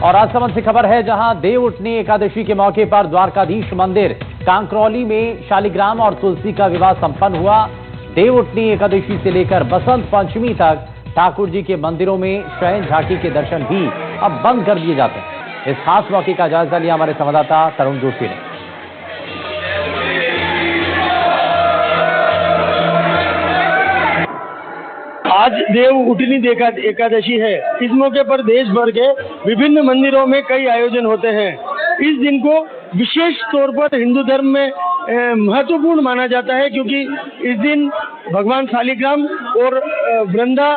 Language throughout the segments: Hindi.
और राजसमंद से खबर है, जहां देव उठनी एकादशी के मौके पर द्वारकाधीश मंदिर कांकरौली में शालिग्राम और तुलसी का विवाह संपन्न हुआ। देव उठनी एकादशी से लेकर बसंत पंचमी तक ठाकुर जी के मंदिरों में शयन झांकी के दर्शन भी अब बंद कर दिए जाते हैं। इस खास मौके का जायजा लिया हमारे संवाददाता तरुण जोशी ने। आज देव उठनी एकादशी है। इस मौके पर देश भर के विभिन्न मंदिरों में कई आयोजन होते हैं। इस दिन को विशेष तौर पर हिंदू धर्म में महत्वपूर्ण माना जाता है, क्योंकि इस दिन भगवान शालिग्राम और वृंदा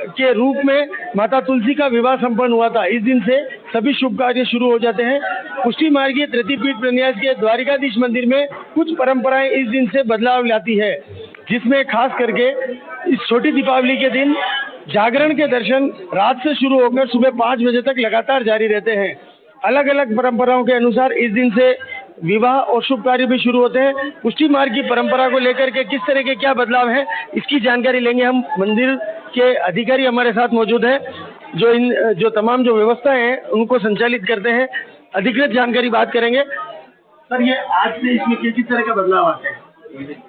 के रूप में माता तुलसी का विवाह संपन्न हुआ था। इस दिन से सभी शुभ कार्य शुरू हो जाते हैं। पुष्टि मार्गीय तृतीयपीठ प्रन्यास के द्वारिकाधीश मंदिर में कुछ परंपराएं इस दिन से बदलाव लाती है, जिसमें खास करके इस छोटी दीपावली के दिन जागरण के दर्शन रात से शुरू होकर सुबह 5 बजे तक लगातार जारी रहते हैं। अलग अलग परंपराओं के अनुसार इस दिन से विवाह और शुभ कार्य भी शुरू होते हैं। पुष्टि मार्ग की परंपरा को लेकर के किस तरह के क्या बदलाव है, इसकी जानकारी लेंगे हम। मंदिर के अधिकारी हमारे साथ मौजूद है, जो तमाम जो व्यवस्थाएं हैं उनको संचालित करते हैं। अधिकृत जानकारी बात करेंगे। सर, ये आज से इसमें किस तरह का बदलाव आता है?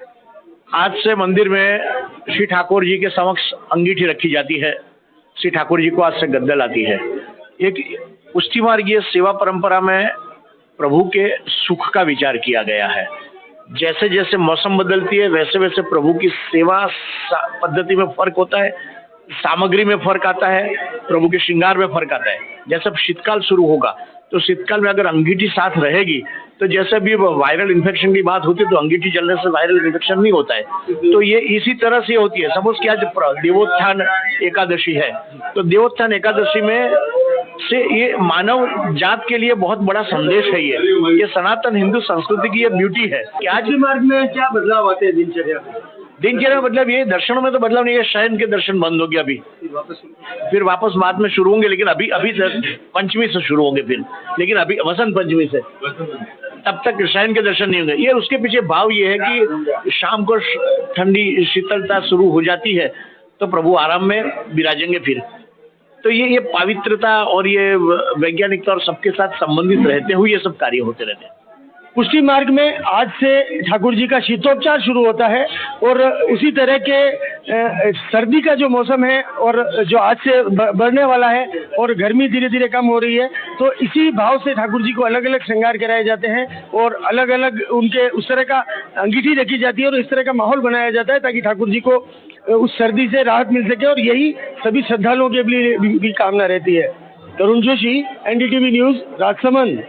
आज से मंदिर में श्री ठाकुर जी के समक्ष अंगीठी रखी जाती है। श्री ठाकुर जी को आज से गद्दल आती है। एक पुष्टि मार्गीय सेवा परंपरा में प्रभु के सुख का विचार किया गया है। जैसे जैसे मौसम बदलती है वैसे वैसे प्रभु की सेवा पद्धति में फर्क होता है, सामग्री में फर्क आता है, प्रभु के श्रृंगार में फर्क आता है। जैसे अब शीतकाल शुरू होगा तो शीतकाल में अगर अंगीठी साथ रहेगी तो जैसे भी वायरल इन्फेक्शन की बात होती है तो अंगीठी जलने से वायरल इन्फेक्शन नहीं होता है। तो ये इसी तरह से होती है। सपोज कि आज देवोत्थान एकादशी है, तो देवोत्थान एकादशी में से ये मानव जात के लिए बहुत बड़ा संदेश है। ये सनातन हिंदू संस्कृति की ये ब्यूटी है कि आज पुष्टि मार्ग में क्या बदलाव आते हैं दिनचर्या मतलब ये दर्शनों में तो बदलाव नहीं है। शयन के दर्शन बंद हो गए, अभी फिर वापस बाद में शुरू होंगे, लेकिन अभी पंचमी से शुरू होंगे फिर, लेकिन अभी वसंत पंचमी से तब तक शयन के दर्शन नहीं होंगे। ये उसके पीछे भाव ये है कि शाम को ठंडी शीतलता शुरू हो जाती है तो प्रभु आराम में विराजेंगे फिर। तो ये पवित्रता और ये वैज्ञानिकता और सबके साथ संबंधित रहते हुए ये सब कार्य होते रहते हैं। पुष्टि मार्ग में आज से ठाकुर जी का शीतोपचार शुरू होता है और उसी तरह के सर्दी का जो मौसम है और जो आज से बढ़ने वाला है और गर्मी धीरे धीरे कम हो रही है, तो इसी भाव से ठाकुर जी को अलग अलग श्रृंगार कराए जाते हैं और अलग अलग उनके उस तरह का अंगीठी रखी जाती है और इस तरह का माहौल बनाया जाता है ताकि ठाकुर जी को उस सर्दी से राहत मिल सके, और यही सभी श्रद्धालुओं के लिए भी कामना रहती है। तरुण जोशी, एनडीटीवी न्यूज, राजसमंद।